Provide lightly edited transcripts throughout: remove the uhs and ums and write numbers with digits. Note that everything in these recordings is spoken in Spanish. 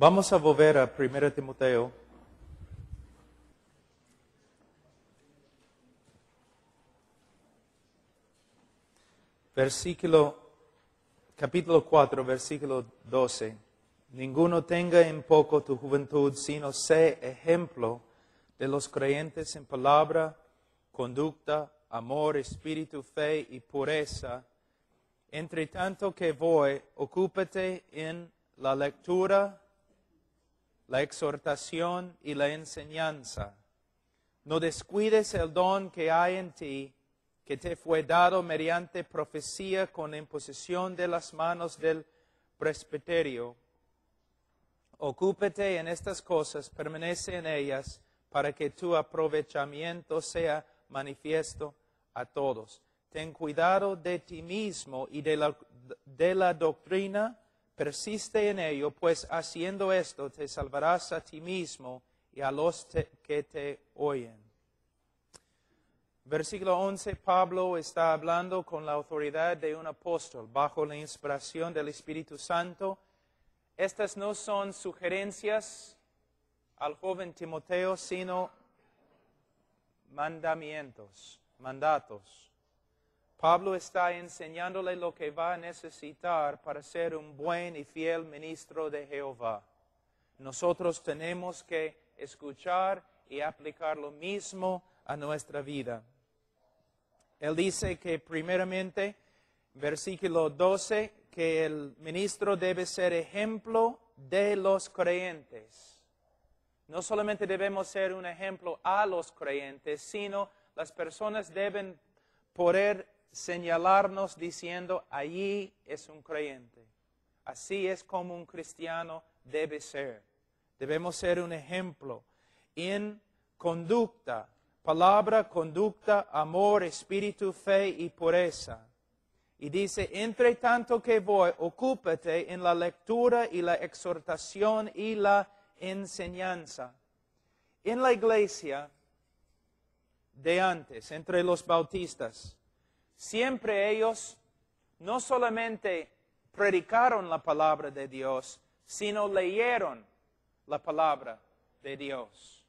Vamos a volver a 1 Timoteo. Capítulo 4, versículo 12. Ninguno tenga en poco tu juventud, sino sé ejemplo de los creyentes en palabra, conducta, amor, espíritu, fe y pureza. Entre tanto que voy, ocúpate en la lectura, la exhortación y la enseñanza. No descuides el don que hay en ti, que te fue dado mediante profecía con imposición de las manos del presbiterio. Ocúpate en estas cosas, permanece en ellas, para que tu aprovechamiento sea manifiesto a todos. Ten cuidado de ti mismo y de la doctrina, persiste en ello, pues haciendo esto te salvarás a ti mismo y a los que te oyen. Versículo 11, Pablo está hablando con la autoridad de un apóstol, bajo la inspiración del Espíritu Santo. Estas no son sugerencias al joven Timoteo, sino mandatos. Pablo está enseñándole lo que va a necesitar para ser un buen y fiel ministro de Jehová. Nosotros tenemos que escuchar y aplicar lo mismo a nuestra vida. Él dice que primeramente, versículo 12, que el ministro debe ser ejemplo de los creyentes. No solamente debemos ser un ejemplo a los creyentes, sino las personas deben poder señalarnos diciendo, allí es un creyente. Así es como un cristiano debe ser. Debemos ser un ejemplo en conducta, palabra, conducta, amor, espíritu, fe y pureza. Y dice, entre tanto que voy, ocúpate en la lectura y la exhortación y la enseñanza. En la iglesia de antes, entre los bautistas, siempre ellos no solamente predicaron la palabra de Dios, sino leyeron la palabra de Dios.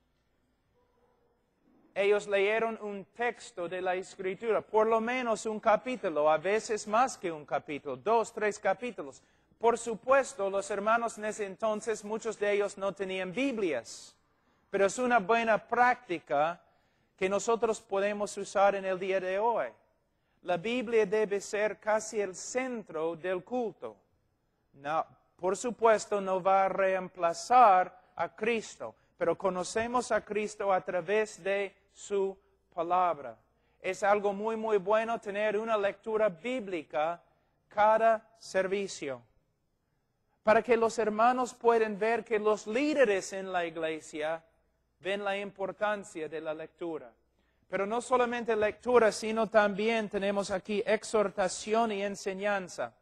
Ellos leyeron un texto de la Escritura, por lo menos un capítulo, a veces más que un capítulo, 2, 3 capítulos. Por supuesto, los hermanos en ese entonces, muchos de ellos no tenían Biblias, pero es una buena práctica que nosotros podemos usar en el día de hoy. La Biblia debe ser casi el centro del culto. No, por supuesto, no va a reemplazar a Cristo, pero conocemos a Cristo a través de su palabra. Es algo muy, muy bueno tener una lectura bíblica cada servicio, para que los hermanos puedan ver que los líderes en la iglesia ven la importancia de la lectura. Pero no solamente lectura, sino también tenemos aquí exhortación y enseñanza.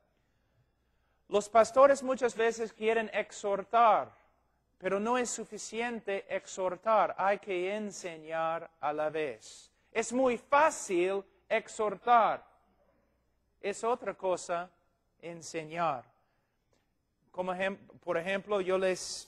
Los pastores muchas veces quieren exhortar, pero no es suficiente exhortar, hay que enseñar a la vez. Es muy fácil exhortar, es otra cosa enseñar. Como por ejemplo, yo les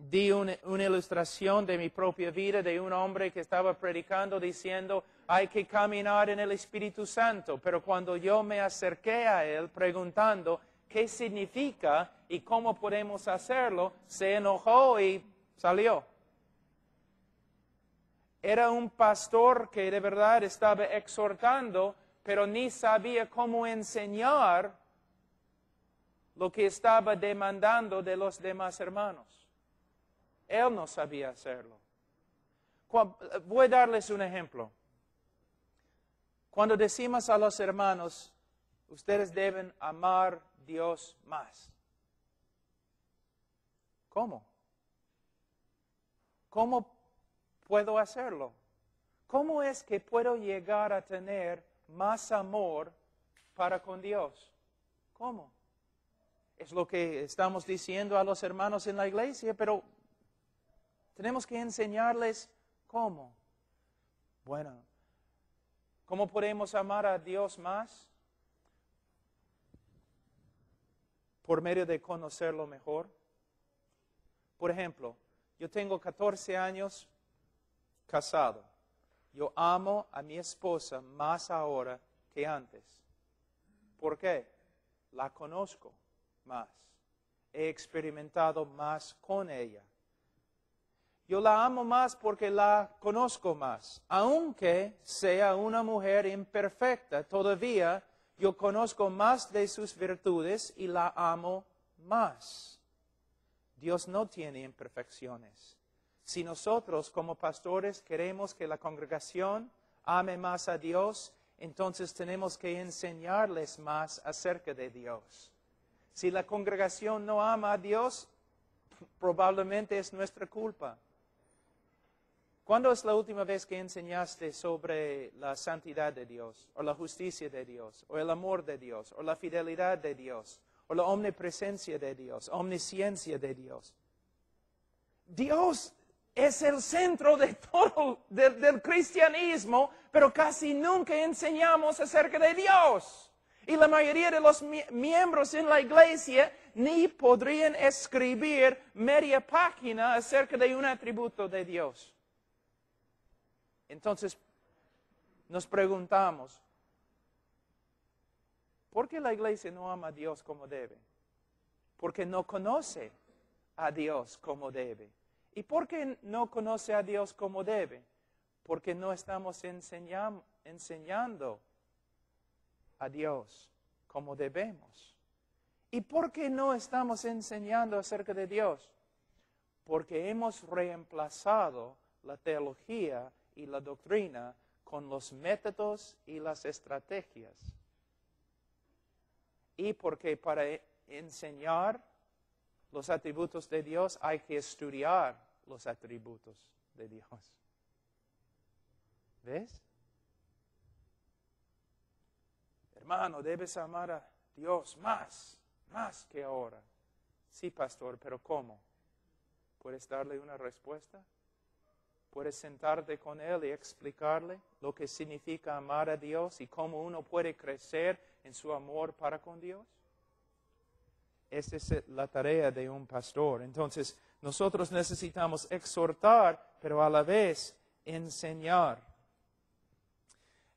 di una ilustración de mi propia vida de un hombre que estaba predicando diciendo, hay que caminar en el Espíritu Santo, pero cuando yo me acerqué a él preguntando, ¿qué significa y cómo podemos hacerlo? Se enojó y salió. Era un pastor que de verdad estaba exhortando, pero ni sabía cómo enseñar lo que estaba demandando de los demás hermanos. Él no sabía hacerlo. Voy a darles un ejemplo. Cuando decimos a los hermanos, ustedes deben amar a Dios más. ¿Cómo? ¿Cómo puedo hacerlo? ¿Cómo es que puedo llegar a tener más amor para con Dios? ¿Cómo? Es lo que estamos diciendo a los hermanos en la iglesia, pero tenemos que enseñarles cómo. Bueno, ¿cómo podemos amar a Dios más? Por medio de conocerlo mejor, Por ejemplo, yo tengo 14 años casado. Yo amo a mi esposa más ahora que antes. ¿Por qué? La conozco más. He experimentado más con ella. Yo la amo más porque la conozco más. Aunque sea una mujer imperfecta, todavía yo conozco más de sus virtudes y la amo más. Dios no tiene imperfecciones. Si nosotros como pastores queremos que la congregación ame más a Dios, entonces tenemos que enseñarles más acerca de Dios. Si la congregación no ama a Dios, probablemente es nuestra culpa. ¿Cuándo es la última vez que enseñaste sobre la santidad de Dios, o la justicia de Dios, o el amor de Dios, o la fidelidad de Dios, o la omnipresencia de Dios, omnisciencia de Dios? Dios es el centro de todo del cristianismo, pero casi nunca enseñamos acerca de Dios. Y la mayoría de los miembros en la iglesia ni podrían escribir media página acerca de un atributo de Dios. Entonces, nos preguntamos, ¿por qué la iglesia no ama a Dios como debe? Porque no conoce a Dios como debe. ¿Y por qué no conoce a Dios como debe? Porque no estamos enseñando a Dios como debemos. ¿Y por qué no estamos enseñando acerca de Dios? Porque hemos reemplazado la teología y la doctrina con los métodos y las estrategias. Y porque para enseñar los atributos de Dios hay que estudiar los atributos de Dios. ¿Ves? Hermano, debes amar a Dios más que ahora. Sí, pastor, pero ¿cómo? ¿Puedes darle una respuesta? ¿Puedes sentarte con Él y explicarle lo que significa amar a Dios y cómo uno puede crecer en su amor para con Dios? Esa es la tarea de un pastor. Entonces, nosotros necesitamos exhortar, pero a la vez enseñar.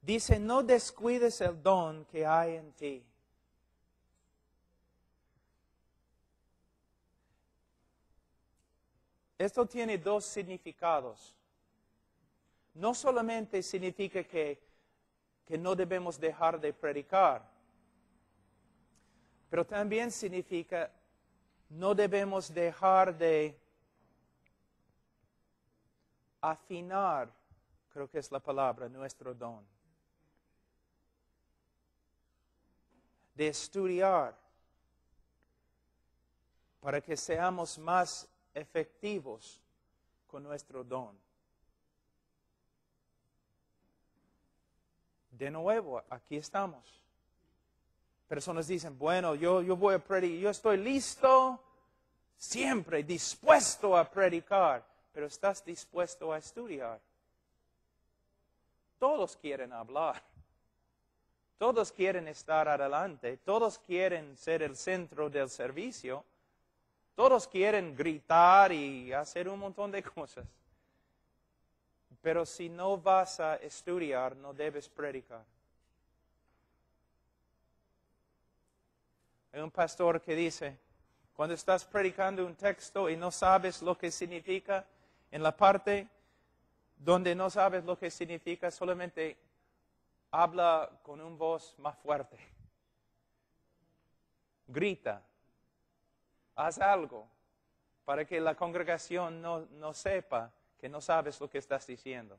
Dice, no descuides el don que hay en ti. Esto tiene dos significados. No solamente significa que no debemos dejar de predicar, pero también significa no debemos dejar de afinar, creo que es la palabra, nuestro don. De estudiar para que seamos más efectivos con nuestro don. De nuevo, aquí estamos. Personas dicen, bueno, yo voy a predicar, yo estoy listo, siempre dispuesto a predicar, pero ¿estás dispuesto a estudiar? Todos quieren hablar, todos quieren estar adelante, todos quieren ser el centro del servicio, todos quieren gritar y hacer un montón de cosas. Pero si no vas a estudiar, no debes predicar. Hay un pastor que dice, cuando estás predicando un texto y no sabes lo que significa, en la parte donde no sabes lo que significa, solamente habla con una voz más fuerte. Grita. Haz algo para que la congregación no sepa que no sabes lo que estás diciendo.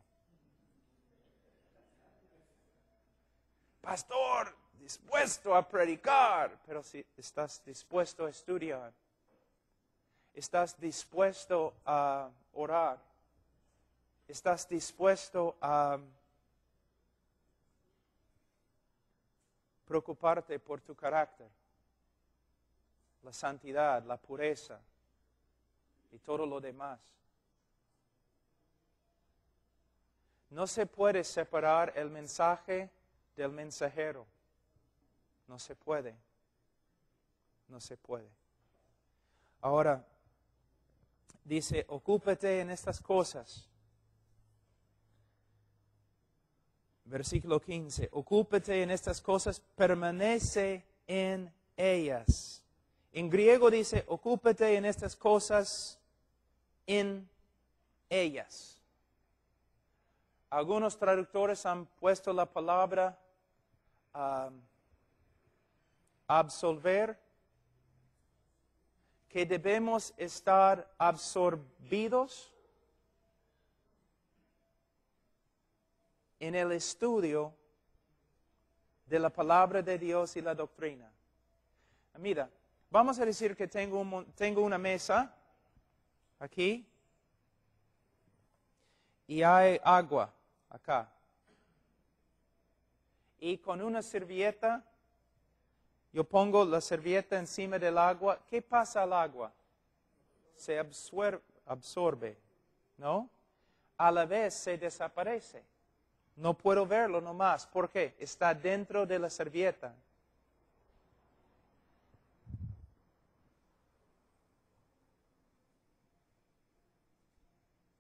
Pastor, dispuesto a predicar, pero si estás dispuesto a estudiar, estás dispuesto a orar, estás dispuesto a preocuparte por tu carácter, la santidad, la pureza y todo lo demás. No se puede separar el mensaje del mensajero. No se puede. No se puede. Ahora, dice, ocúpate en estas cosas. Versículo 15, ocúpate en estas cosas, permanece en ellas. En griego dice, ocúpate en estas cosas, en ellas. Algunos traductores han puesto la palabra absolver, que debemos estar absorbidos en el estudio de la palabra de Dios y la doctrina. Mira, vamos a decir que tengo una mesa aquí y hay agua acá. Y con una servilleta, yo pongo la servilleta encima del agua. ¿Qué pasa al agua? Se absorbe, ¿no? A la vez se desaparece. No puedo verlo nomás. ¿Por qué? Está dentro de la servilleta.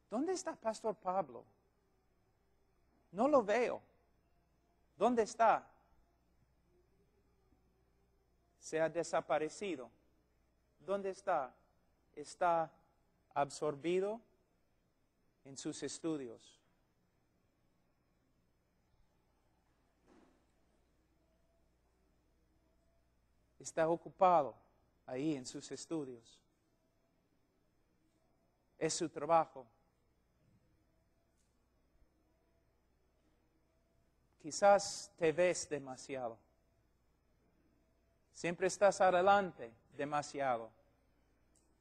¿Dónde está Pastor Pablo? No lo veo. ¿Dónde está? Se ha desaparecido. ¿Dónde está? Está absorbido en sus estudios. Está ocupado ahí en sus estudios. Es su trabajo. Quizás te ves demasiado. Siempre estás adelante demasiado.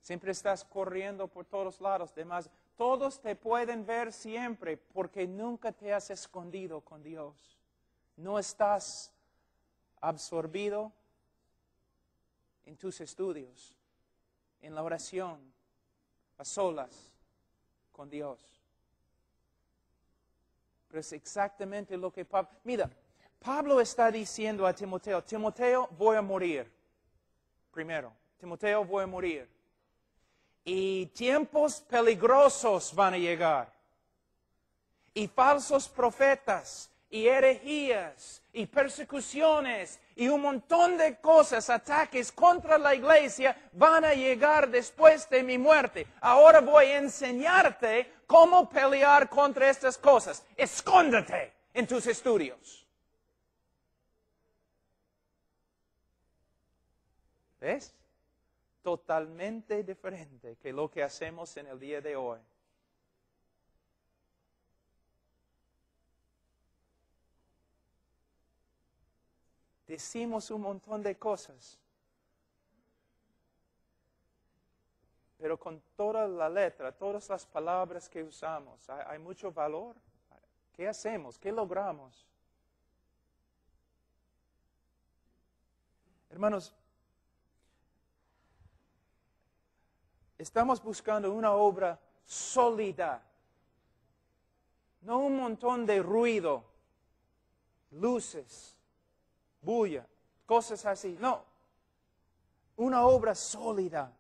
Siempre estás corriendo por todos lados demasiado. Todos te pueden ver siempre porque nunca te has escondido con Dios. No estás absorbido en tus estudios, en la oración, a solas con Dios. Pero es exactamente lo que Pablo... Mira, Pablo está diciendo a Timoteo, Timoteo, voy a morir. Primero, Timoteo, voy a morir. Y tiempos peligrosos van a llegar. Y falsos profetas, y herejías, y persecuciones, y un montón de cosas, ataques contra la iglesia van a llegar después de mi muerte. Ahora voy a enseñarte cómo pelear contra estas cosas. Escóndete en tus estudios. ¿Ves? Totalmente diferente que lo que hacemos en el día de hoy. Decimos un montón de cosas, pero con toda la letra, todas las palabras que usamos, hay mucho valor. ¿Qué hacemos? ¿Qué logramos? Hermanos, estamos buscando una obra sólida, no un montón de ruido, luces, bulla, cosas así. No, una obra sólida,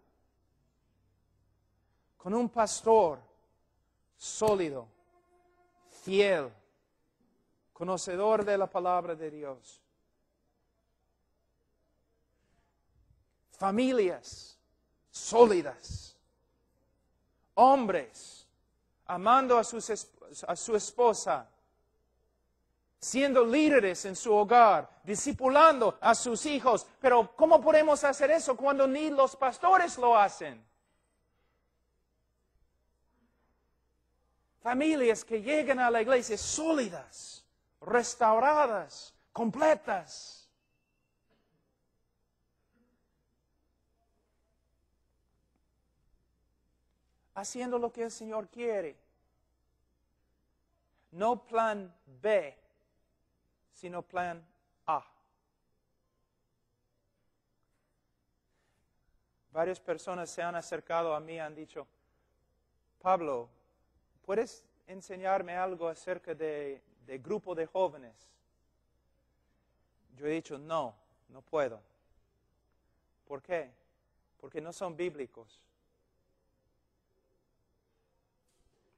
con un pastor sólido, fiel, conocedor de la palabra de Dios. Familias sólidas, hombres amando a su esposa, siendo líderes en su hogar, discipulando a sus hijos. Pero ¿cómo podemos hacer eso cuando ni los pastores lo hacen? Familias que llegan a la iglesia sólidas, restauradas, completas. Haciendo lo que el Señor quiere. No plan B, sino plan A. Varias personas se han acercado a mí y han dicho, Pablo, ¿puedes enseñarme algo acerca de grupo de jóvenes? Yo he dicho, no puedo. ¿Por qué? Porque no son bíblicos.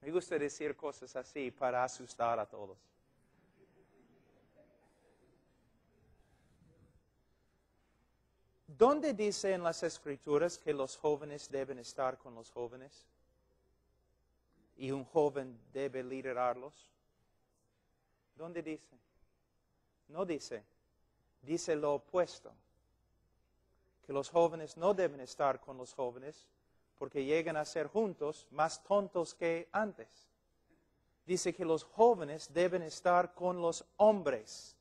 Me gusta decir cosas así para asustar a todos. ¿Dónde dice en las Escrituras que los jóvenes deben estar con los jóvenes? Y un joven debe liderarlos. ¿Dónde dice? No dice. Dice lo opuesto. Que los jóvenes no deben estar con los jóvenes porque llegan a ser juntos más tontos que antes. Dice que los jóvenes deben estar con los hombres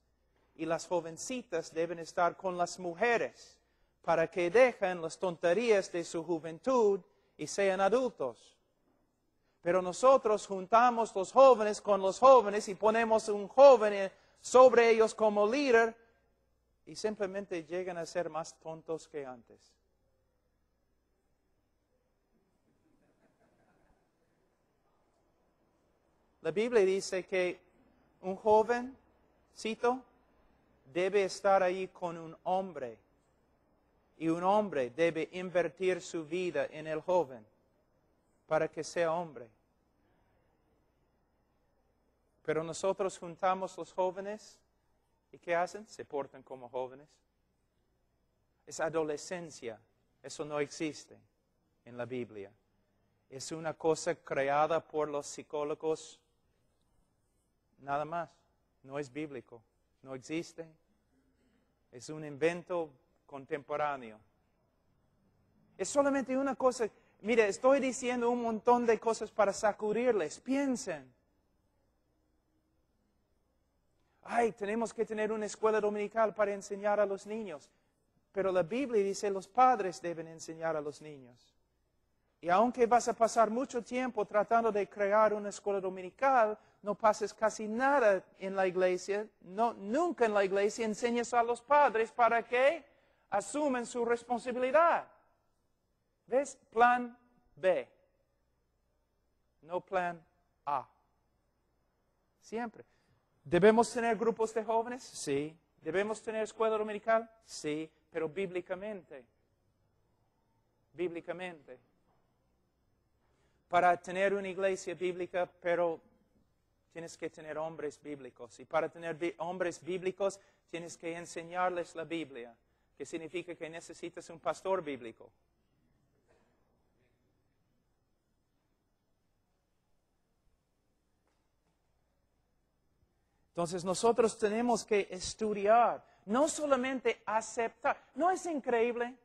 y las jovencitas deben estar con las mujeres para que dejen las tonterías de su juventud y sean adultos. Pero nosotros juntamos los jóvenes con los jóvenes y ponemos un joven sobre ellos como líder y simplemente llegan a ser más tontos que antes. La Biblia dice que un jovencito debe estar ahí con un hombre. Y un hombre debe invertir su vida en el joven para que sea hombre. Pero nosotros juntamos los jóvenes y ¿qué hacen? Se portan como jóvenes. Es adolescencia. Eso no existe en la Biblia. Es una cosa creada por los psicólogos. Nada más. No es bíblico. No existe. Es un invento contemporáneo. Es solamente una cosa. Mire, estoy diciendo un montón de cosas para sacudirles. Piensen. Ay, tenemos que tener una escuela dominical para enseñar a los niños. Pero la Biblia dice los padres deben enseñar a los niños. Y aunque vas a pasar mucho tiempo tratando de crear una escuela dominical, no pases casi nada en la iglesia, nunca en la iglesia enseñas a los padres para que asumen su responsabilidad. ¿Ves? Plan B. No plan A. Siempre. ¿Debemos tener grupos de jóvenes? Sí. ¿Debemos tener escuela dominical? Sí. Pero bíblicamente. Bíblicamente. Para tener una iglesia bíblica, pero tienes que tener hombres bíblicos. Y para tener hombres bíblicos, tienes que enseñarles la Biblia. Que significa que necesitas un pastor bíblico. Entonces nosotros tenemos que estudiar, no solamente aceptar. ¿No es increíble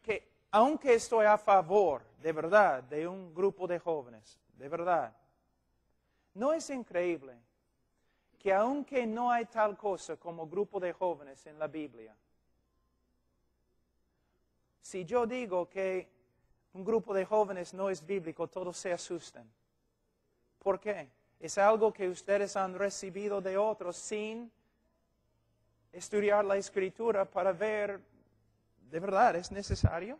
que aunque estoy a favor, de verdad, de un grupo de jóvenes, de verdad, no es increíble que aunque no hay tal cosa como grupo de jóvenes en la Biblia, si yo digo que un grupo de jóvenes no es bíblico, todos se asustan. ¿Por qué? Es algo que ustedes han recibido de otros sin estudiar la Escritura para ver, ¿de verdad es necesario?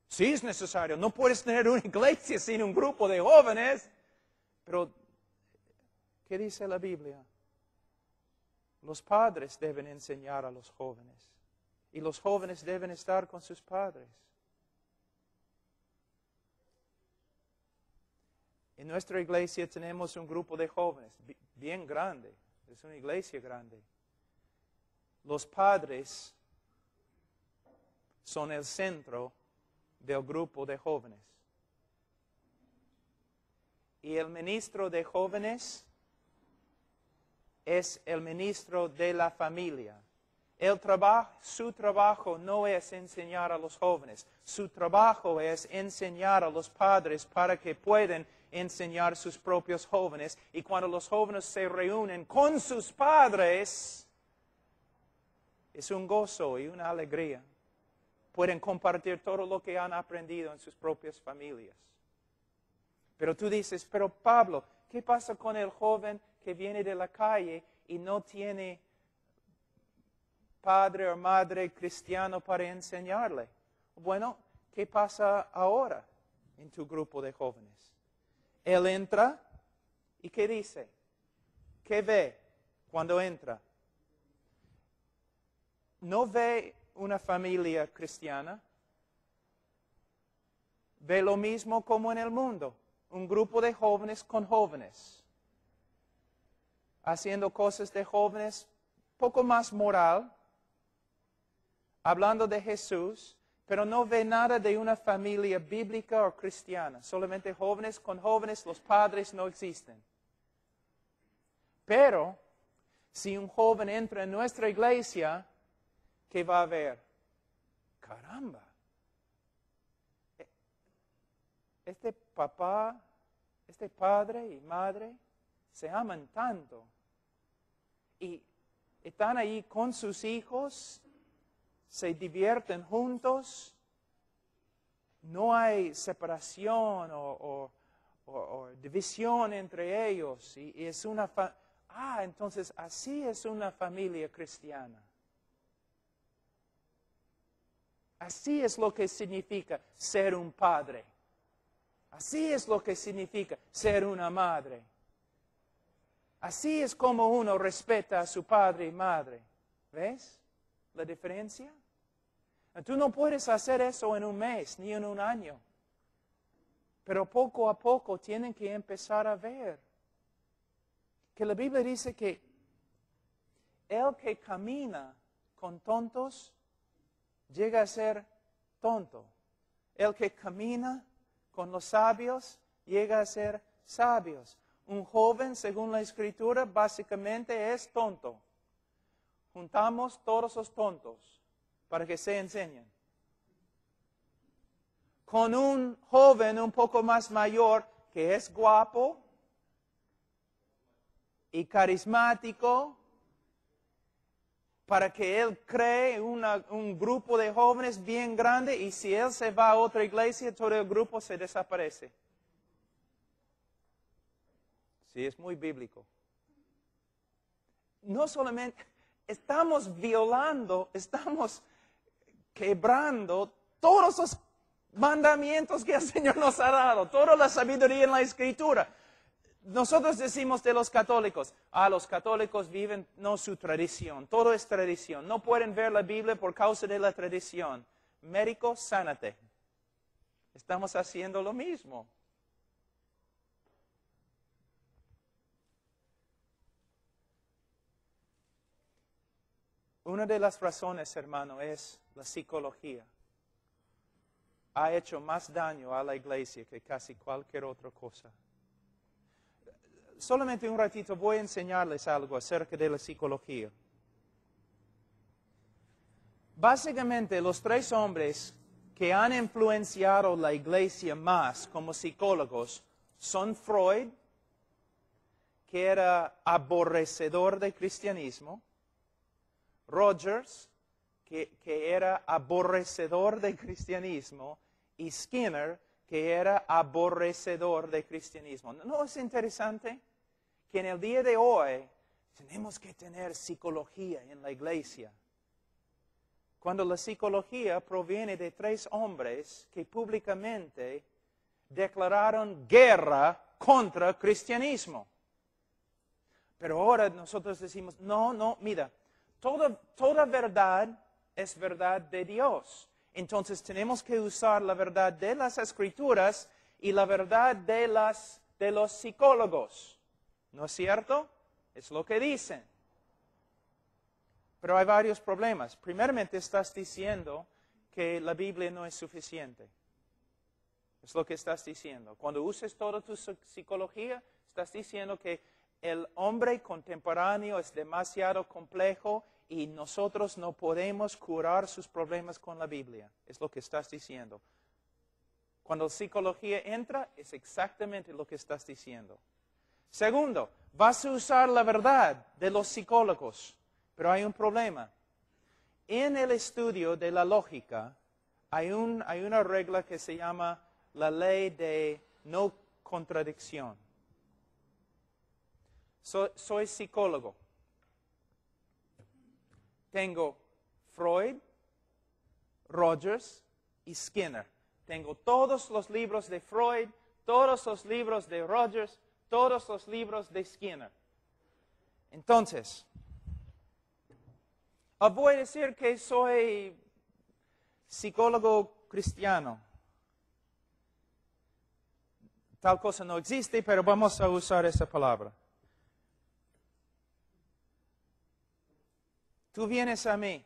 Sí es necesario. No puedes tener una iglesia sin un grupo de jóvenes. Pero, ¿qué dice la Biblia? Los padres deben enseñar a los jóvenes. Y los jóvenes deben estar con sus padres. En nuestra iglesia tenemos un grupo de jóvenes bien grande. Es una iglesia grande. Los padres son el centro del grupo de jóvenes. Y el ministro de jóvenes es el ministro de la familia. Su trabajo no es enseñar a los jóvenes. Su trabajo es enseñar a los padres para que puedan enseñar a sus propios jóvenes. Y cuando los jóvenes se reúnen con sus padres, es un gozo y una alegría. Pueden compartir todo lo que han aprendido en sus propias familias. Pero tú dices, pero Pablo, ¿qué pasa con el joven que viene de la calle y no tiene padre o madre cristiano para enseñarle? Bueno, ¿qué pasa ahora en tu grupo de jóvenes? Él entra y ¿qué dice? ¿Qué ve cuando entra? No ve una familia cristiana. Ve lo mismo como en el mundo. un grupo de jóvenes con jóvenes, haciendo cosas de jóvenes poco más moral, hablando de Jesús, pero no ve nada de una familia bíblica o cristiana. Solamente jóvenes con jóvenes, los padres no existen. Pero, si un joven entra en nuestra iglesia, ¿qué va a ver? Caramba, este papá, este padre y madre se aman tanto. Y están ahí con sus hijos, se divierten juntos, no hay separación o división entre ellos. Y es una entonces así es una familia cristiana. Así es lo que significa ser un padre. Así es lo que significa ser una madre. Así es como uno respeta a su padre y madre. ¿Ves la diferencia? Tú no puedes hacer eso en un mes ni en un año. Pero poco a poco tienen que empezar a ver que la Biblia dice que el que camina con tontos llega a ser tonto. El que camina con los sabios llega a ser sabios. Un joven, según la Escritura, básicamente es tonto. Juntamos todos los tontos para que se enseñen. Con un joven un poco más mayor que es guapo y carismático, para que él cree un grupo de jóvenes bien grande, y si él se va a otra iglesia, todo el grupo se desaparece. Sí, es muy bíblico. No solamente estamos violando, estamos quebrando todos los mandamientos que el Señor nos ha dado, toda la sabiduría en la Escritura. Nosotros decimos de los católicos, los católicos viven no su tradición, todo es tradición, no pueden ver la Biblia por causa de la tradición. Médico, sánate. Estamos haciendo lo mismo. Una de las razones, hermano, es la psicología. Ha hecho más daño a la iglesia que casi cualquier otra cosa. Solamente un ratito voy a enseñarles algo acerca de la psicología. Básicamente, los tres hombres que han influenciado la iglesia más como psicólogos son Freud, que era aborrecedor del cristianismo, Rogers, que era aborrecedor del cristianismo, y Skinner, que era aborrecedor del cristianismo. ¿No es interesante que en el día de hoy tenemos que tener psicología en la iglesia? Cuando la psicología proviene de tres hombres que públicamente declararon guerra contra el cristianismo. Pero ahora nosotros decimos, no, mira, toda verdad es verdad de Dios. Entonces tenemos que usar la verdad de las Escrituras y la verdad de los psicólogos. ¿No es cierto? Es lo que dicen. Pero hay varios problemas. Primeramente, estás diciendo que la Biblia no es suficiente. Es lo que estás diciendo. Cuando uses toda tu psicología, estás diciendo que el hombre contemporáneo es demasiado complejo y nosotros no podemos curar sus problemas con la Biblia. Es lo que estás diciendo. Cuando la psicología entra, es exactamente lo que estás diciendo. Segundo, vas a usar la verdad de los psicólogos, pero hay un problema. En el estudio de la lógica, hay una regla que se llama la ley de no contradicción. Soy psicólogo. Tengo Freud, Rogers y Skinner. Tengo todos los libros de Freud, todos los libros de Rogers, todos los libros de Skinner. Entonces, voy a decir que soy psicólogo cristiano. tal cosa no existe, pero vamos a usar esa palabra. Tú vienes a mí.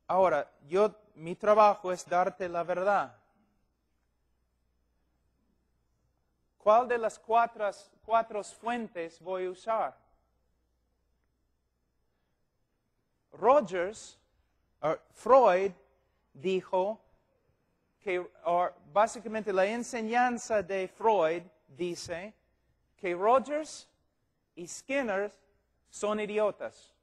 Ahora, mi trabajo es darte la verdad. ¿Cuál de las cuatro fuentes voy a usar? Freud dijo que, básicamente la enseñanza de Freud dice que Rogers y Skinner son idiotas.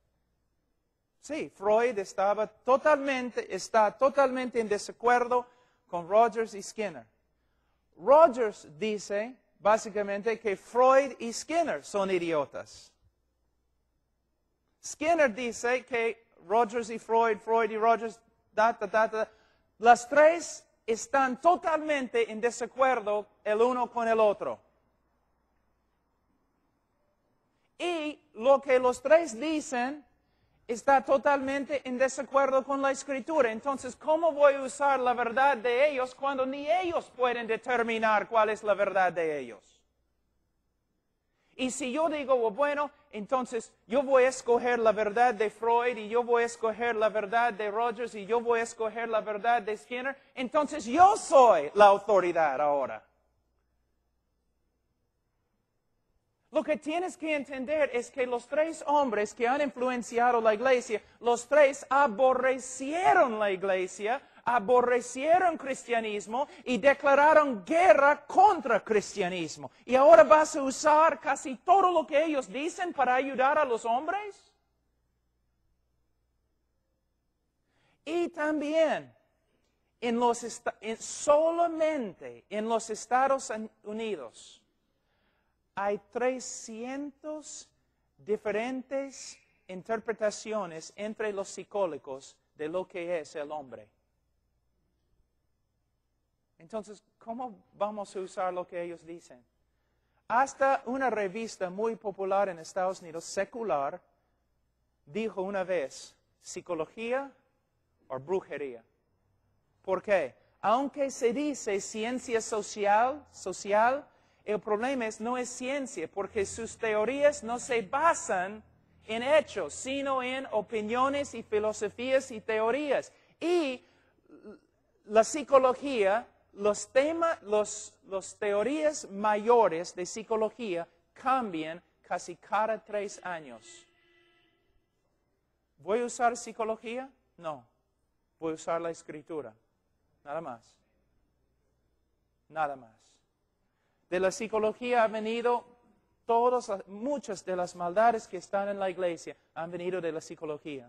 Sí, Freud está totalmente en desacuerdo con Rogers y Skinner. Rogers dice básicamente que Freud y Skinner son idiotas. Skinner dice que Rogers y Freud y Rogers, las tres están totalmente en desacuerdo el uno con el otro. Y lo que los tres dicen está totalmente en desacuerdo con la Escritura. Entonces, ¿cómo voy a usar la verdad de ellos cuando ni ellos pueden determinar cuál es la verdad de ellos? Y si yo digo, bueno, entonces yo voy a escoger la verdad de Freud y yo voy a escoger la verdad de Rogers y yo voy a escoger la verdad de Skinner, entonces yo soy la autoridad ahora. Lo que tienes que entender es que los tres hombres que han influenciado la iglesia, los tres aborrecieron la iglesia, aborrecieron cristianismo y declararon guerra contra cristianismo. ¿Y ahora vas a usar casi todo lo que ellos dicen para ayudar a los hombres? Y también, solamente en los Estados Unidos, hay 300 diferentes interpretaciones entre los psicólogos de lo que es el hombre. Entonces, ¿cómo vamos a usar lo que ellos dicen? Hasta una revista muy popular en Estados Unidos, secular, dijo una vez, psicología o brujería. ¿Por qué? Aunque se dice ciencia social, el problema no es ciencia, porque sus teorías no se basan en hechos, sino en opiniones y filosofías y teorías. Y la psicología, las teorías mayores de psicología cambian casi cada 3 años. ¿Voy a usar psicología? No. Voy a usar la Escritura. Nada más. Nada más. De la psicología han venido muchas de las maldades que están en la iglesia han venido de la psicología.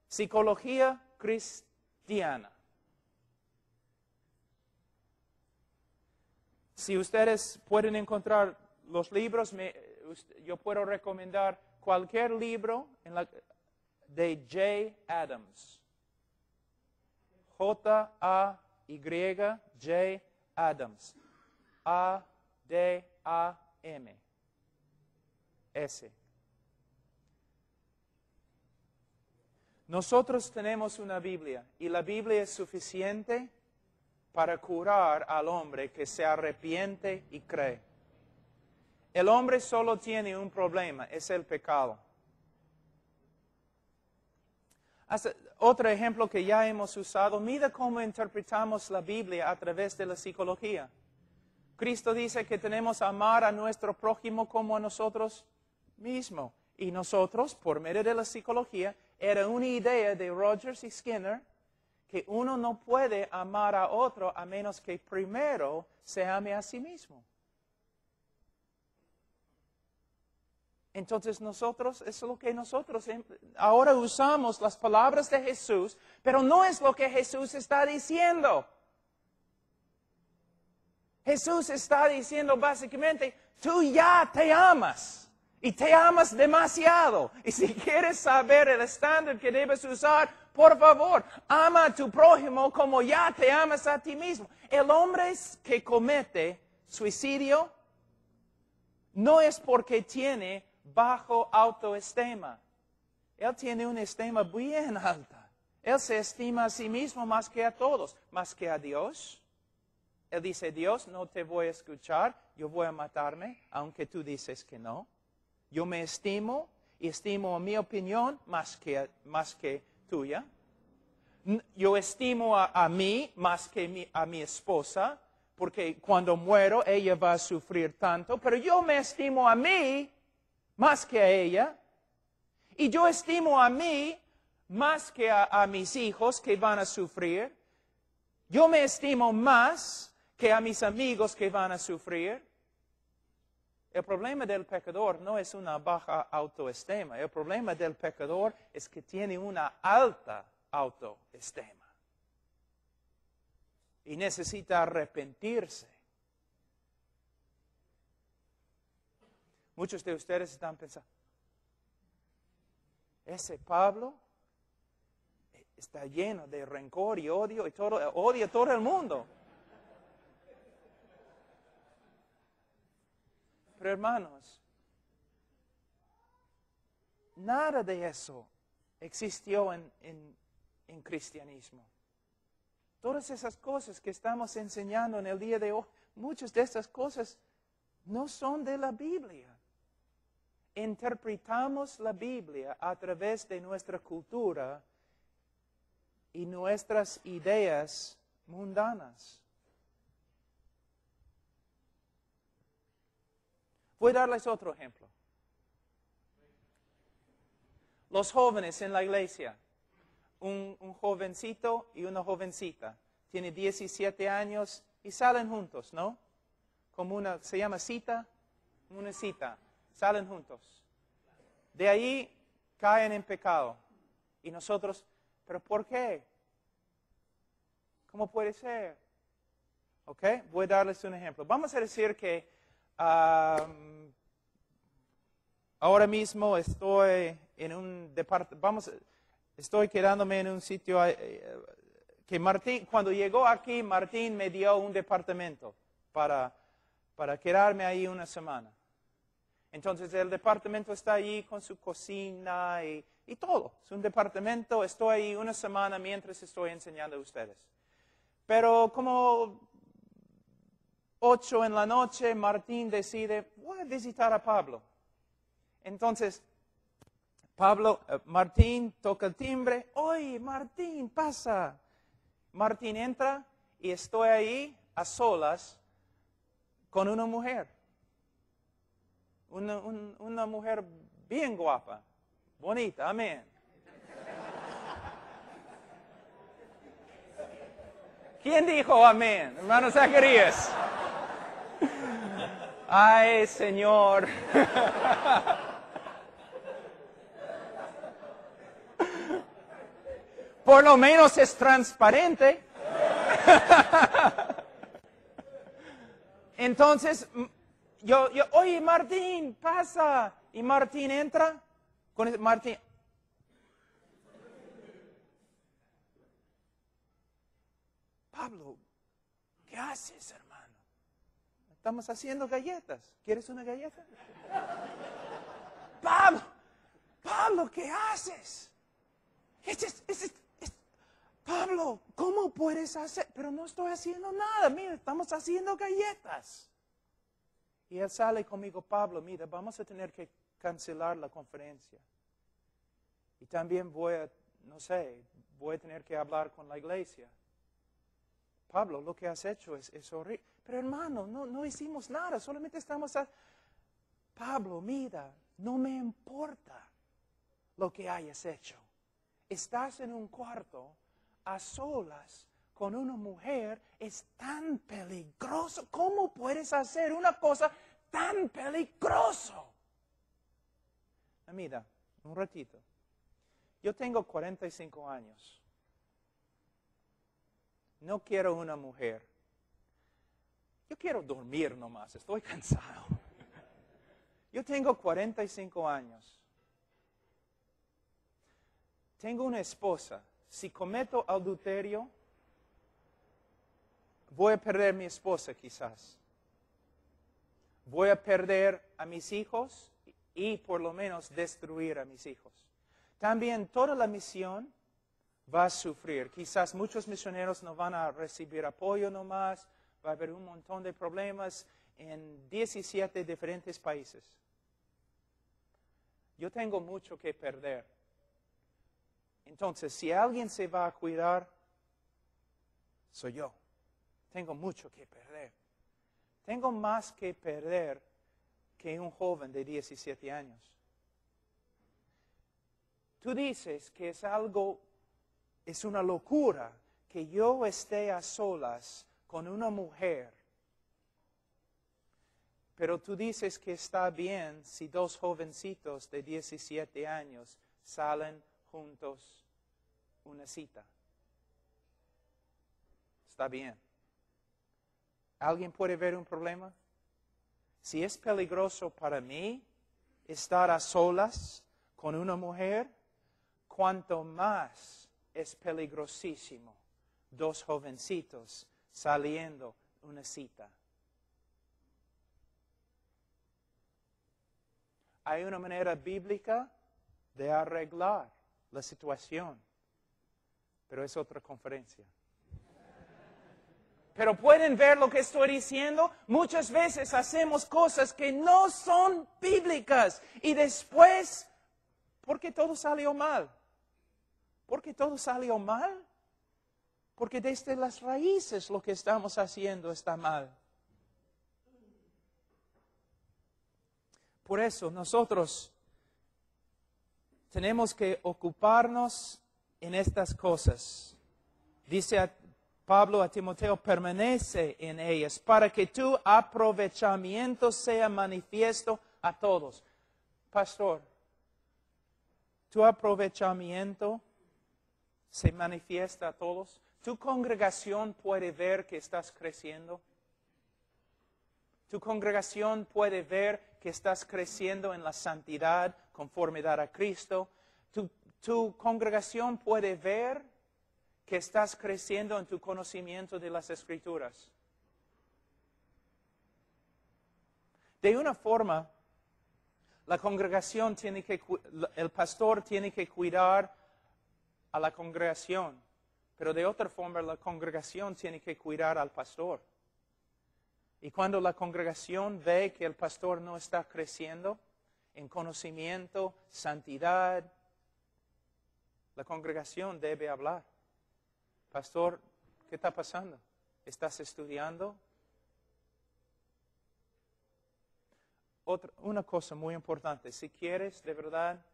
Psicología cristiana. Si ustedes pueden encontrar los libros, yo puedo recomendar cualquier libro de J. Adams. J-A-Y, Adams. A-D-A-M-S. Nosotros tenemos una Biblia y la Biblia es suficiente para curar al hombre que se arrepiente y cree. El hombre solo tiene un problema, es el pecado. Otro ejemplo que ya hemos usado, mira cómo interpretamos la Biblia a través de la psicología. Cristo dice que tenemos que amar a nuestro prójimo como a nosotros mismos. Y nosotros, por medio de la psicología, era una idea de Rogers y Skinner, que uno no puede amar a otro a menos que primero se ame a sí mismo. Entonces eso es lo que nosotros ahora usamos las palabras de Jesús, pero no es lo que Jesús está diciendo. Jesús está diciendo básicamente, tú ya te amas y te amas demasiado. Y si quieres saber el estándar que debes usar, por favor, ama a tu prójimo como ya te amas a ti mismo. El hombre que comete suicidio no es porque tiene bajo autoestima. Él tiene una estima bien alta. Él se estima a sí mismo más que a todos, más que a Dios. Él dice, Dios, no te voy a escuchar, yo voy a matarme, aunque tú dices que no. Yo me estimo y estimo mi opinión más que tuya. Yo estimo a mí más que a mi esposa, porque cuando muero ella va a sufrir tanto, pero yo me estimo a mí más que a ella. Y yo estimo a mí más que a mis hijos que van a sufrir. Yo me estimo más que a mis amigos que van a sufrir. El problema del pecador no es una baja autoestima. El problema del pecador es que tiene una alta autoestima. Y necesita arrepentirse. Muchos de ustedes están pensando, ese Pablo está lleno de rencor y odio y odia a todo el mundo. Pero hermanos, nada de eso existió en cristianismo. Todas esas cosas que estamos enseñando en el día de hoy, muchas de esas cosas no son de la Biblia. Interpretamos la Biblia a través de nuestra cultura y nuestras ideas mundanas. Voy a darles otro ejemplo. Los jóvenes en la iglesia, un jovencito y una jovencita, tiene 17 años y salen juntos, ¿no? Como se llama cita, una cita, salen juntos. De ahí caen en pecado. Y nosotros, ¿pero por qué? ¿Cómo puede ser? ¿Ok? Voy a darles un ejemplo. Vamos a decir que ahora mismo estoy en un departamento, estoy quedándome en un sitio que Martín, cuando llegó aquí, Martín me dio un departamento para quedarme ahí una semana. Entonces el departamento está allí con su cocina y todo. Es un departamento, estoy ahí una semana mientras estoy enseñando a ustedes. Pero como 8 en la noche, Martín decide, voy a visitar a Pablo. Entonces, Martín toca el timbre, oye, Martín, pasa. Martín entra y estoy ahí a solas con una mujer. Una mujer bien guapa, bonita, amén. ¿Quién dijo amén? Hermano Zacarías. Ay, Señor. Por lo menos es transparente. Entonces, oye, Martín, pasa. Y Martín entra. Martín. Pablo, ¿qué haces, hermano? Estamos haciendo galletas. ¿Quieres una galleta? Pablo, ¿qué haces? Pablo, ¿cómo puedes hacer? Pero no estoy haciendo nada. Mira, estamos haciendo galletas. Y él sale conmigo, Pablo, mira, vamos a tener que cancelar la conferencia. Y también voy a tener que hablar con la iglesia. Pablo, lo que has hecho es horrible. Pero hermano, no hicimos nada, solamente estamos Pablo, mira, no me importa lo que hayas hecho. Estás en un cuarto a solas con una mujer, es tan peligroso. ¿Cómo puedes hacer una cosa tan peligroso? Mira, un ratito. Yo tengo 45 años. No quiero una mujer. Yo quiero dormir nomás, estoy cansado. Yo tengo 45 años. Tengo una esposa. Si cometo adulterio, voy a perder a mi esposa quizás. Voy a perder a mis hijos y por lo menos destruir a mis hijos. También toda la misión va a sufrir. Quizás muchos misioneros no van a recibir apoyo nomás, va a haber un montón de problemas en 17 diferentes países. Yo tengo mucho que perder. Entonces, si alguien se va a cuidar, soy yo. Tengo mucho que perder. Tengo más que perder que un joven de 17 años. Tú dices que es una locura que yo esté a solas con una mujer. Pero tú dices que está bien si dos jovencitos de 17 años salen juntos una cita. Está bien. ¿Alguien puede ver un problema? Si es peligroso para mí estar a solas con una mujer, cuanto más es peligrosísimo dos jovencitos saliendo una cita. Hay una manera bíblica de arreglar la situación, pero es otra conferencia. Pero pueden ver lo que estoy diciendo. Muchas veces hacemos cosas que no son bíblicas y después, ¿por qué todo salió mal? ¿Por qué todo salió mal? Porque desde las raíces lo que estamos haciendo está mal. Por eso nosotros tenemos que ocuparnos en estas cosas. Dice Pablo a Timoteo, permanece en ellas para que tu aprovechamiento sea manifiesto a todos. Pastor, ¿tu aprovechamiento se manifiesta a todos? ¿Tu congregación puede ver que estás creciendo? ¿Tu congregación puede ver que estás creciendo en la santidad, conformidad a Cristo? ¿Tu congregación puede ver que estás creciendo en tu conocimiento de las Escrituras? De una forma, la congregación el pastor tiene que cuidar a la congregación, pero de otra forma la congregación tiene que cuidar al pastor. Y cuando la congregación ve que el pastor no está creciendo en conocimiento, santidad, la congregación debe hablar. Pastor, ¿qué está pasando? ¿Estás estudiando? Una cosa muy importante, si quieres de verdad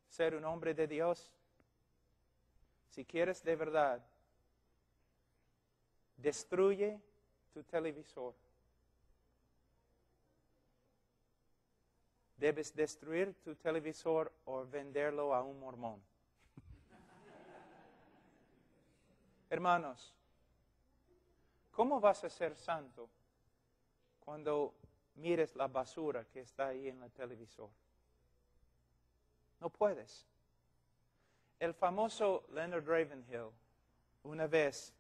ser un hombre de Dios, si quieres de verdad, destruye tu televisor. Debes destruir tu televisor o venderlo a un mormón. Hermanos, ¿cómo vas a ser santo cuando mires la basura que está ahí en el televisor? No puedes. El famoso Leonard Ravenhill, una vez,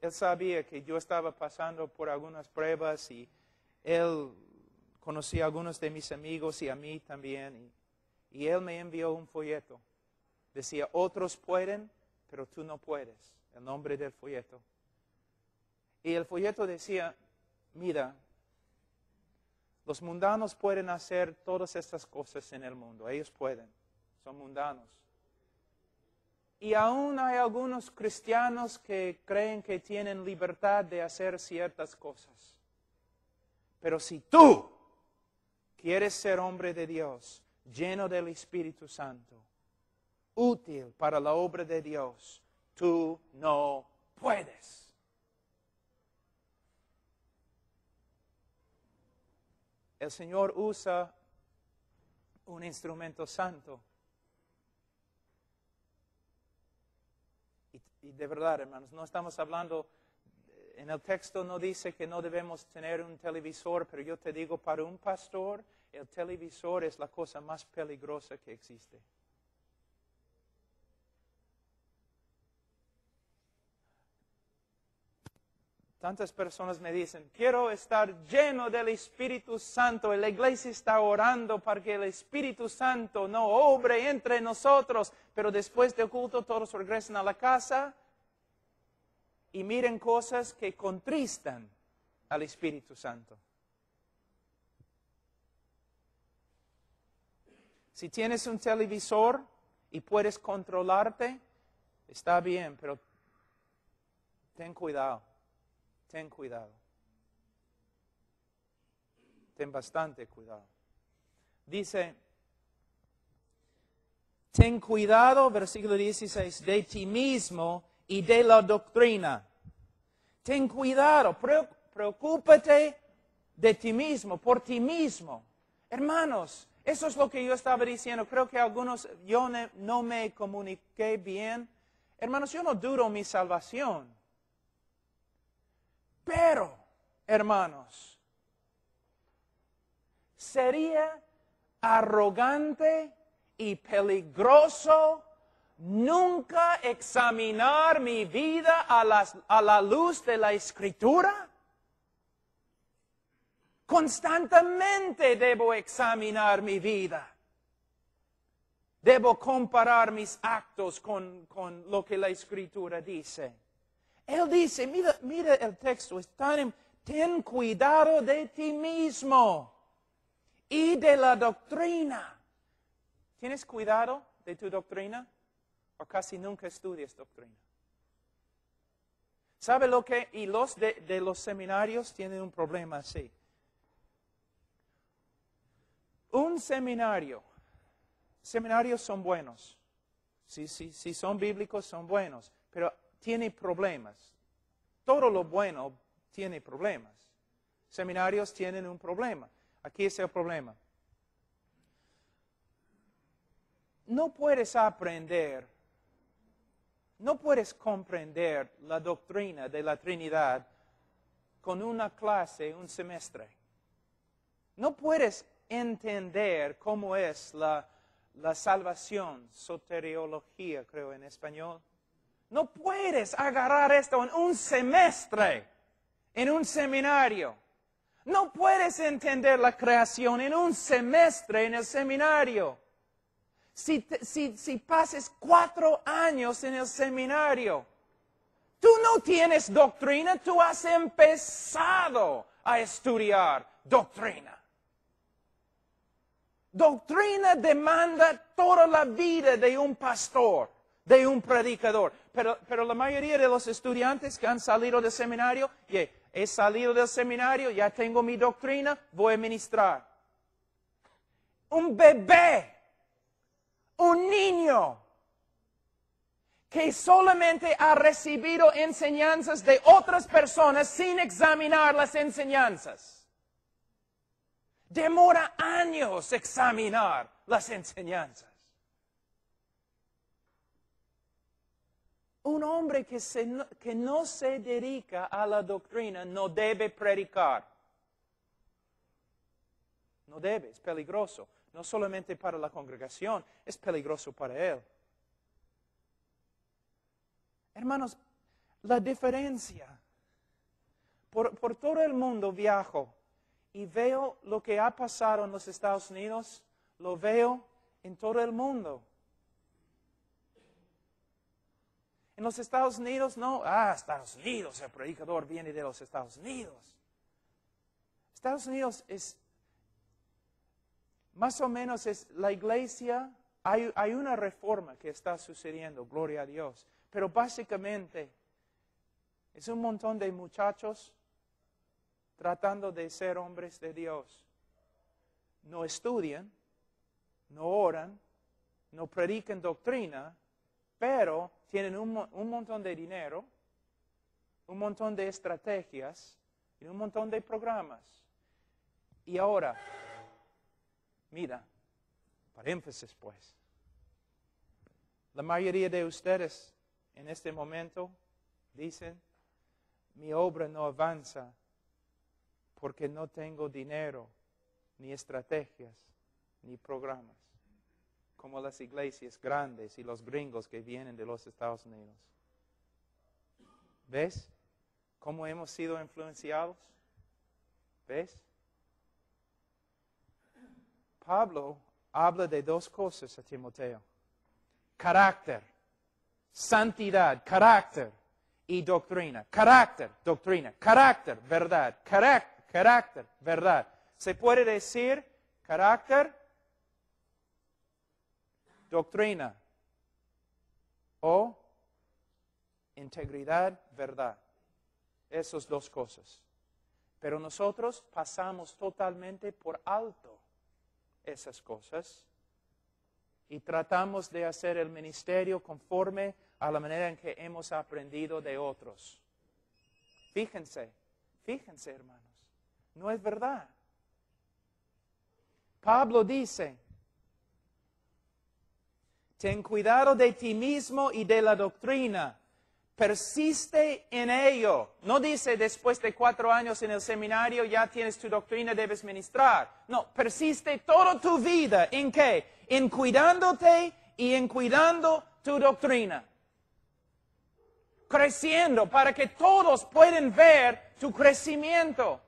él sabía que yo estaba pasando por algunas pruebas y él conocía a algunos de mis amigos y a mí también. Y él me envió un folleto. Decía, otros pueden, pero tú no puedes. El nombre del folleto. Y el folleto decía, mira, los mundanos pueden hacer todas estas cosas en el mundo. Ellos pueden. Son mundanos. Y aún hay algunos cristianos que creen que tienen libertad de hacer ciertas cosas. Pero si tú quieres ser hombre de Dios, lleno del Espíritu Santo, útil para la obra de Dios, tú no puedes. El Señor usa un instrumento santo. Y de verdad, hermanos, no estamos hablando, en el texto no dice que no debemos tener un televisor, pero yo te digo, para un pastor, el televisor es la cosa más peligrosa que existe. Tantas personas me dicen, quiero estar lleno del Espíritu Santo. Y la iglesia está orando para que el Espíritu Santo no obre entre nosotros. Pero después del culto todos regresan a la casa. y miren cosas que contristan al Espíritu Santo. Si tienes un televisor y puedes controlarte, está bien, pero ten cuidado, ten cuidado. Ten bastante cuidado. Dice, ten cuidado, versículo 16, de ti mismo y de la doctrina. Ten cuidado, preocúpate de ti mismo, por ti mismo. Hermanos, eso es lo que yo estaba diciendo. Creo que algunos, yo no me comuniqué bien. Hermanos, yo no dudo mi salvación. Pero, hermanos, sería arrogante y peligroso nunca examinar mi vida a la luz de la Escritura. Constantemente debo examinar mi vida. Debo comparar mis actos con lo que la Escritura dice. Él dice, mira el texto, ten cuidado de ti mismo y de la doctrina. ¿Tienes cuidado de tu doctrina? ¿O casi nunca estudias doctrina? ¿Sabe lo que? Y los de los seminarios tienen un problema así. Un seminarios son buenos. Si son bíblicos, son buenos. Pero tiene problemas. Todo lo bueno tiene problemas. Seminarios tienen un problema. Aquí es el problema. No puedes aprender, no puedes comprender la doctrina de la Trinidad con una clase, un semestre. No puedes entender cómo es la salvación, soteriología, creo en español. No puedes agarrar esto en un semestre, en un seminario. No puedes entender la creación en un semestre en el seminario. Si pases 4 años en el seminario, tú no tienes doctrina, tú has empezado a estudiar doctrina. Doctrina demanda toda la vida de un pastor, de un predicador. Pero la mayoría de los estudiantes que han salido del seminario, he salido del seminario, ya tengo mi doctrina, voy a ministrar. Un bebé, un niño que solamente ha recibido enseñanzas de otras personas sin examinar las enseñanzas. Demora años examinar las enseñanzas. Un hombre que no se dedica a la doctrina no debe predicar. No debe, es peligroso. No solamente para la congregación, es peligroso para él. Hermanos, la diferencia. Por todo el mundo viajo y veo lo que ha pasado en los Estados Unidos, lo veo en todo el mundo. En los Estados Unidos, no, Estados Unidos, el predicador viene de los Estados Unidos. Estados Unidos es, más o menos es la iglesia, hay una reforma que está sucediendo, gloria a Dios. Pero básicamente es un montón de muchachos tratando de ser hombres de Dios. No estudian, no oran, no predican doctrina, pero tienen un montón de dinero, un montón de estrategias y un montón de programas. Y ahora, mira, para énfasis pues, la mayoría de ustedes en este momento dicen, mi obra no avanza porque no tengo dinero, ni estrategias, ni programas, como las iglesias grandes y los gringos que vienen de los Estados Unidos. ¿Ves cómo hemos sido influenciados? ¿Ves? Pablo habla de 2 cosas a Timoteo. Carácter, santidad, carácter. y doctrina. Carácter, doctrina. Carácter, verdad. Carácter, verdad. Se puede decir carácter, doctrina o integridad, verdad. Esas dos cosas. Pero nosotros pasamos totalmente por alto esas cosas y tratamos de hacer el ministerio conforme a la manera en que hemos aprendido de otros. Fíjense, hermanos, no es verdad. Pablo dice, ten cuidado de ti mismo y de la doctrina. Persiste en ello. No dice después de 4 años en el seminario ya tienes tu doctrina, debes ministrar. No, persiste toda tu vida. ¿En qué? En cuidándote y en cuidando tu doctrina. Creciendo para que todos puedan ver tu crecimiento.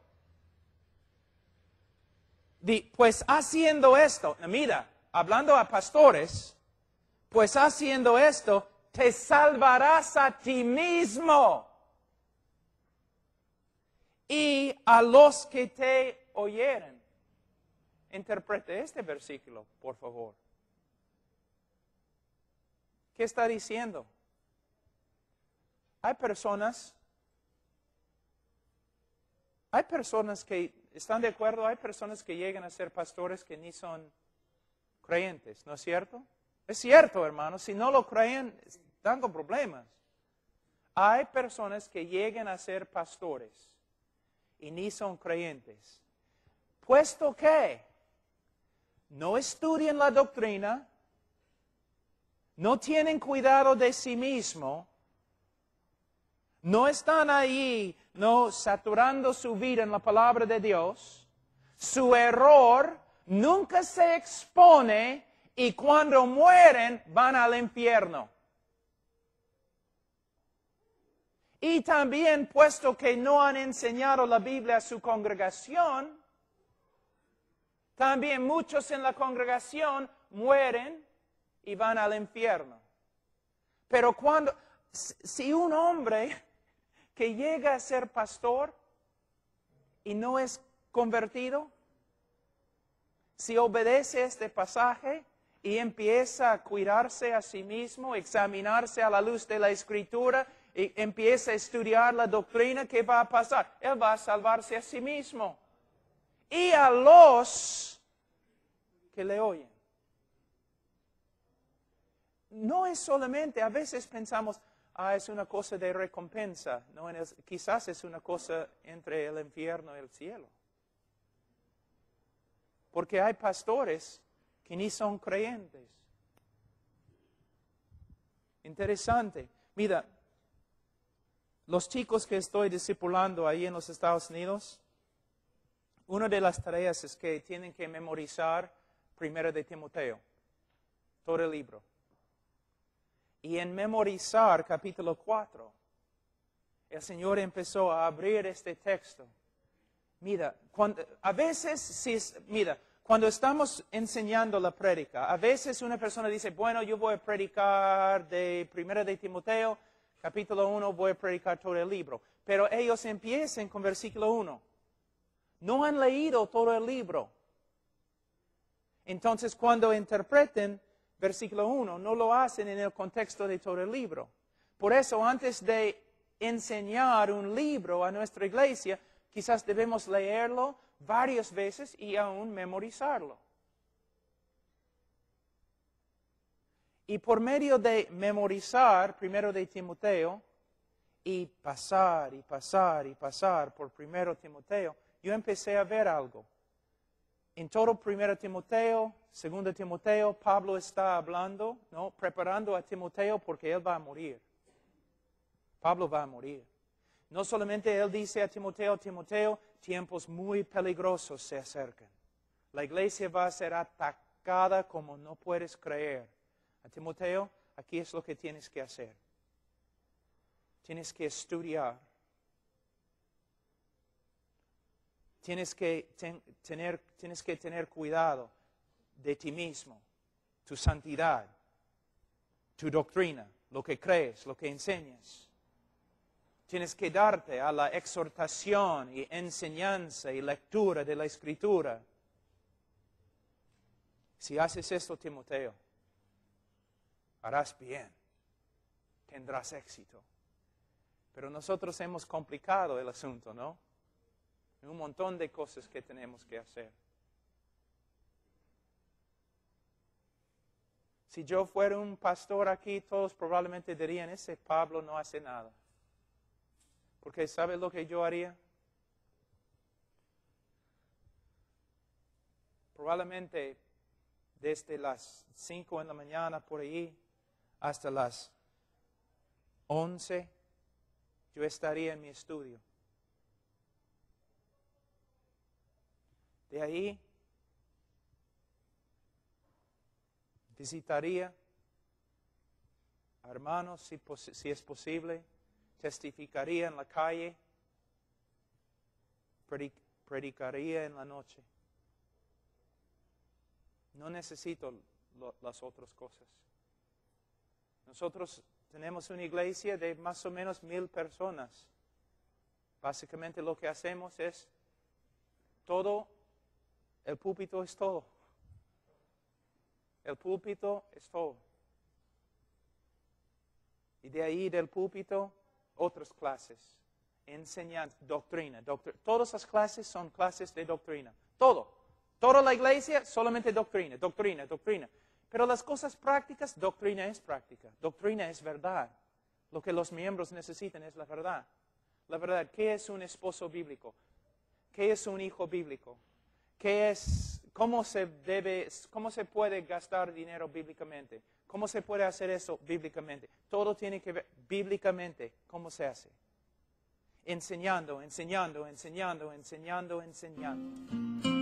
Pues haciendo esto, mira, hablando a pastores, pues haciendo esto, te salvarás a ti mismo y a los que te oyeren. Interprete este versículo, por favor. ¿Qué está diciendo? Hay personas que están de acuerdo, hay personas que llegan a ser pastores que ni son creyentes, ¿no es cierto? Es cierto, hermanos, si no lo creen, están con problemas. Hay personas que llegan a ser pastores y ni son creyentes. Puesto que no estudian la doctrina, no tienen cuidado de sí mismo, no están ahí, no saturando su vida en la palabra de Dios, su error nunca se expone y cuando mueren van al infierno. Y también, puesto que no han enseñado la Biblia a su congregación, también muchos en la congregación mueren y van al infierno. Pero si un hombre que llega a ser pastor y no es convertido, si obedece este pasaje y empieza a cuidarse a sí mismo, examinarse a la luz de la Escritura y empieza a estudiar la doctrina, ¿qué va a pasar? Él va a salvarse a sí mismo y a los que le oyen. No es solamente, a veces pensamos, es una cosa de recompensa. No, quizás es una cosa entre el infierno y el cielo. Porque hay pastores que ni son creyentes. Interesante. Mira, los chicos que estoy discipulando ahí en los Estados Unidos, una de las tareas es que tienen que memorizar 1 de Timoteo, todo el libro. Y en memorizar capítulo 4, el Señor empezó a abrir este texto. Mira, cuando estamos enseñando la prédica, a veces una persona dice, bueno, yo voy a predicar de 1 de Timoteo, capítulo 1, voy a predicar todo el libro. Pero ellos empiezan con versículo 1. No han leído todo el libro. Entonces, cuando interpreten versículo 1, no lo hacen en el contexto de todo el libro. Por eso, antes de enseñar un libro a nuestra iglesia, quizás debemos leerlo varias veces y aún memorizarlo. Y por medio de memorizar 1 de Timoteo y pasar por 1 Timoteo, yo empecé a ver algo. En todo 1 Timoteo, 2 Timoteo, Pablo está hablando, ¿no? Preparando a Timoteo porque él va a morir. Pablo va a morir. No solamente él dice a Timoteo, tiempos muy peligrosos se acercan. La iglesia va a ser atacada como no puedes creer. A Timoteo, aquí es lo que tienes que hacer. Tienes que estudiar. Tienes que tener cuidado de ti mismo, tu santidad, tu doctrina, lo que crees, lo que enseñas. Tienes que darte a la exhortación y enseñanza y lectura de la Escritura. Si haces esto, Timoteo, harás bien, tendrás éxito. Pero nosotros hemos complicado el asunto, ¿no? Hay un montón de cosas que tenemos que hacer. Si yo fuera un pastor aquí, todos probablemente dirían, ese Pablo no hace nada. Porque ¿sabe lo que yo haría? Probablemente desde las 5 de la mañana por ahí hasta las 11, yo estaría en mi estudio. De ahí visitaría a hermanos si es posible, testificaría en la calle, predicaría en la noche. No necesito las otras cosas. Nosotros tenemos una iglesia de más o menos 1,000 personas. Básicamente lo que hacemos es todo, el púlpito es todo. El púlpito es todo. Y de ahí del púlpito, otras clases. Enseñanza, doctrina. Todas las clases son clases de doctrina. Todo. Toda la iglesia, solamente doctrina, doctrina, doctrina. Pero las cosas prácticas, doctrina es práctica. Doctrina es verdad. Lo que los miembros necesitan es la verdad. La verdad, ¿qué es un esposo bíblico? ¿Qué es un hijo bíblico? ¿Cómo se puede gastar dinero bíblicamente? ¿Cómo se puede hacer eso bíblicamente? Todo tiene que ver bíblicamente. ¿Cómo se hace? Enseñando, enseñando, enseñando, enseñando, enseñando.